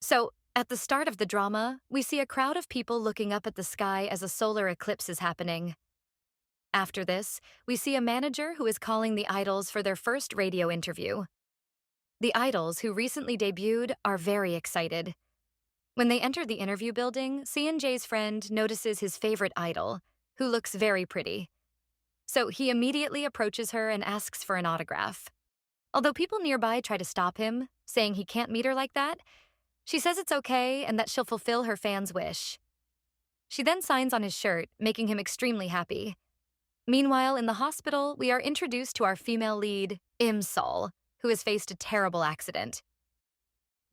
So, at the start of the drama, we see a crowd of people looking up at the sky as a solar eclipse is happening. After this, we see a manager who is calling the idols for their first radio interview. The idols, who recently debuted, are very excited. When they enter the interview building, CNJ's friend notices his favorite idol, who looks very pretty. So he immediately approaches her and asks for an autograph. Although people nearby try to stop him, saying he can't meet her like that, she says it's okay and that she'll fulfill her fan's wish. She then signs on his shirt, making him extremely happy. Meanwhile, in the hospital, we are introduced to our female lead, Im-sol, who has faced a terrible accident.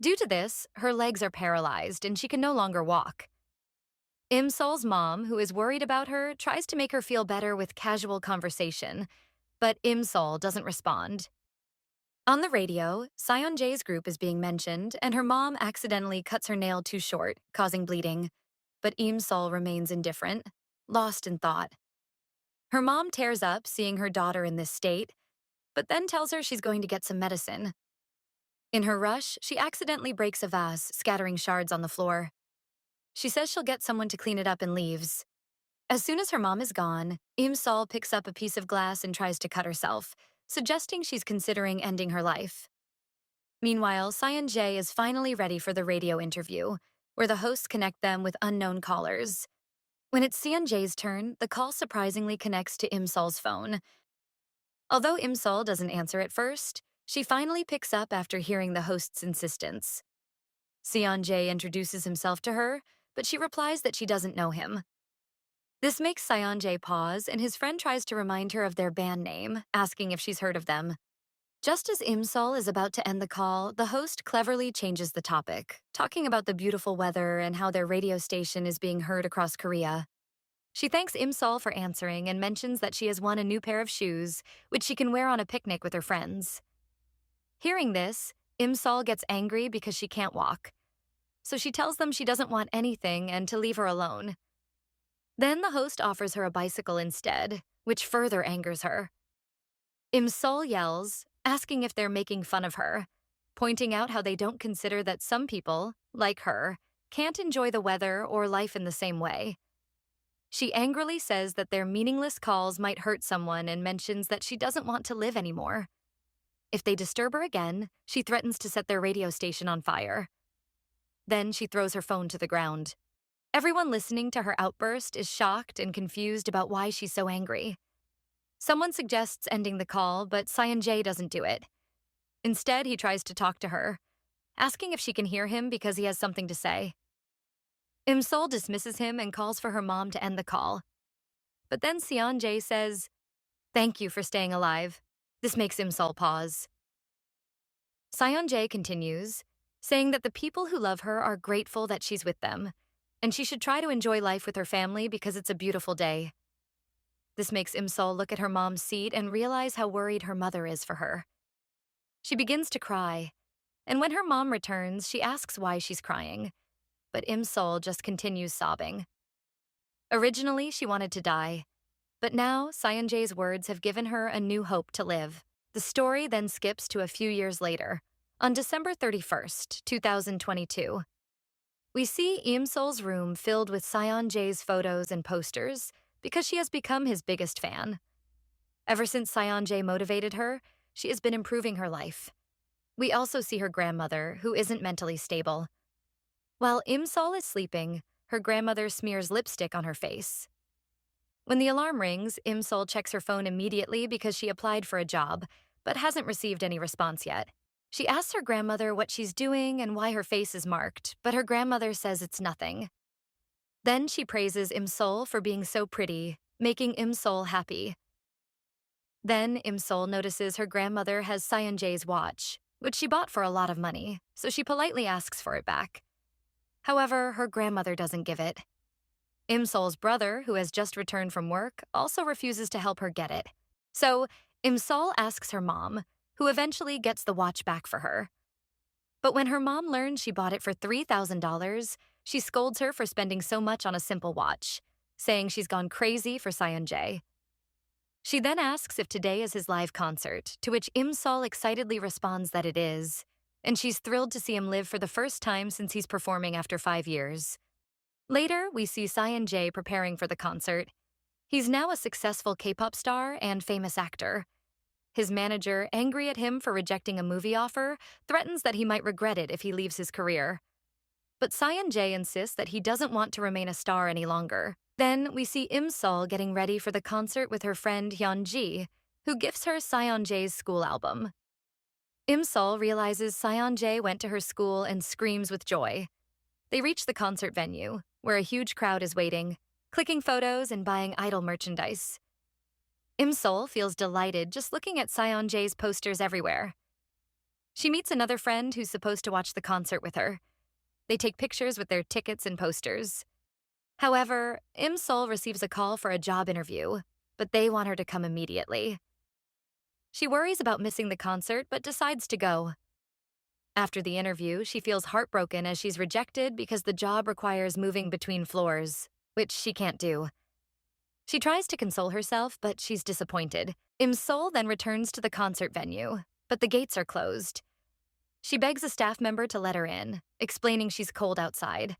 Due to this, her legs are paralyzed and she can no longer walk. Im-sol's mom, who is worried about her, tries to make her feel better with casual conversation, but Im-sol doesn't respond. On the radio, Seon-jae's group is being mentioned, and her mom accidentally cuts her nail too short, causing bleeding. But Im-sol remains indifferent, lost in thought. Her mom tears up seeing her daughter in this state, but then tells her she's going to get some medicine. In her rush, she accidentally breaks a vase, scattering shards on the floor. She says she'll get someone to clean it up and leaves. As soon as her mom is gone, Im-sol picks up a piece of glass and tries to cut herself, suggesting she's considering ending her life. Meanwhile, Seon-jae is finally ready for the radio interview, where the hosts connect them with unknown callers. When it's Seon-jae's turn, the call surprisingly connects to Im-sol's phone. Although Im-sol doesn't answer at first, she finally picks up after hearing the host's insistence. Seon-jae introduces himself to her, but she replies that she doesn't know him. This makes Seon-jae pause, and his friend tries to remind her of their band name, asking if she's heard of them. Just as Im-sol is about to end the call, the host cleverly changes the topic, talking about the beautiful weather and how their radio station is being heard across Korea. She thanks Im-sol for answering and mentions that she has won a new pair of shoes, which she can wear on a picnic with her friends. Hearing this, Im-sol gets angry because she can't walk. So she tells them she doesn't want anything and to leave her alone. Then the host offers her a bicycle instead, which further angers her. Im-sol yells, asking if they're making fun of her, pointing out how they don't consider that some people, like her, can't enjoy the weather or life in the same way. She angrily says that their meaningless calls might hurt someone and mentions that she doesn't want to live anymore. If they disturb her again, she threatens to set their radio station on fire. Then she throws her phone to the ground. Everyone listening to her outburst is shocked and confused about why she's so angry. Someone suggests ending the call, but Seon-jae doesn't do it. Instead, he tries to talk to her, asking if she can hear him because he has something to say. Im-sol dismisses him and calls for her mom to end the call. But then Seon-jae says, "Thank you for staying alive." This makes Im-sol pause. Seon-jae continues, saying that the people who love her are grateful that she's with them, and she should try to enjoy life with her family because it's a beautiful day. This makes Im-sol look at her mom's seat and realize how worried her mother is for her. She begins to cry, and when her mom returns, she asks why she's crying, but Im-sol just continues sobbing. Originally, she wanted to die, but now Seon-jae's words have given her a new hope to live. The story then skips to a few years later, on December 31st, 2022. We see Im-sol's room filled with Seon-jae's photos and posters because she has become his biggest fan. Ever since Seon-jae motivated her, she has been improving her life. We also see her grandmother, who isn't mentally stable. While Im-sol is sleeping, her grandmother smears lipstick on her face. When the alarm rings, Im-sol checks her phone immediately because she applied for a job, but hasn't received any response yet. She asks her grandmother what she's doing and why her face is marked, but her grandmother says it's nothing. Then she praises Im-sol for being so pretty, making Im-sol happy. Then Im-sol notices her grandmother has Seon-jae's watch, which she bought for a lot of money, so she politely asks for it back. However, her grandmother doesn't give it. Im-sol's brother, who has just returned from work, also refuses to help her get it. So Im-sol asks her mom, who eventually gets the watch back for her. But when her mom learns she bought it for $3,000, she scolds her for spending so much on a simple watch, saying she's gone crazy for Seon-jae. She then asks if today is his live concert, to which Im-sol excitedly responds that it is, and she's thrilled to see him live for the first time since he's performing after 5 years. Later, we see Sun-jae preparing for the concert. He's now a successful K-pop star and famous actor. His manager, angry at him for rejecting a movie offer, threatens that he might regret it if he leaves his career. But Sun-jae insists that he doesn't want to remain a star any longer. Then we see Im-sol getting ready for the concert with her friend Hyun-ji, who gifts her Sun-jae's school album. Im-sol realizes Sun-jae went to her school and screams with joy. They reach the concert venue, where a huge crowd is waiting, clicking photos and buying idol merchandise. Im-sol feels delighted just looking at Sun-jae's posters everywhere. She meets another friend who's supposed to watch the concert with her. They take pictures with their tickets and posters. However, Im-sol receives a call for a job interview, but they want her to come immediately. She worries about missing the concert, but decides to go. After the interview, she feels heartbroken as she's rejected because the job requires moving between floors, which she can't do. She tries to console herself, but she's disappointed. Im-sol then returns to the concert venue, but the gates are closed. She begs a staff member to let her in, explaining she's cold outside.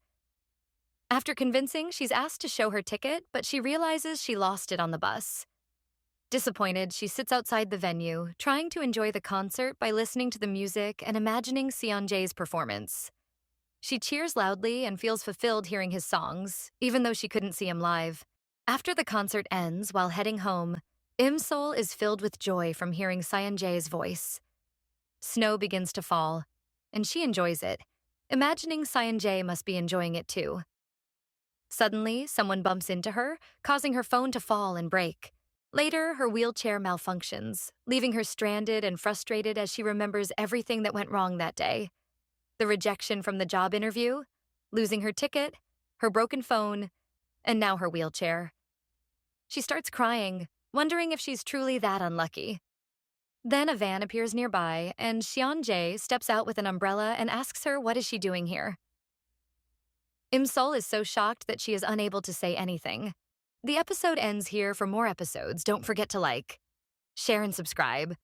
After convincing, she's asked to show her ticket, but she realizes she lost it on the bus. Disappointed, she sits outside the venue, trying to enjoy the concert by listening to the music and imagining Sun-jae's performance. She cheers loudly and feels fulfilled hearing his songs, even though she couldn't see him live. After the concert ends, while heading home, Im-sol is filled with joy from hearing Sun-jae's voice. Snow begins to fall, and she enjoys it, imagining Sun-jae must be enjoying it too. Suddenly, someone bumps into her, causing her phone to fall and break. Later, her wheelchair malfunctions, leaving her stranded and frustrated as she remembers everything that went wrong that day. The rejection from the job interview, losing her ticket, her broken phone, and now her wheelchair. She starts crying, wondering if she's truly that unlucky. Then a van appears nearby, and Sun-jae steps out with an umbrella and asks her what is she doing here. Im-sol is so shocked that she is unable to say anything. The episode ends here. For more episodes, don't forget to like, share, and subscribe.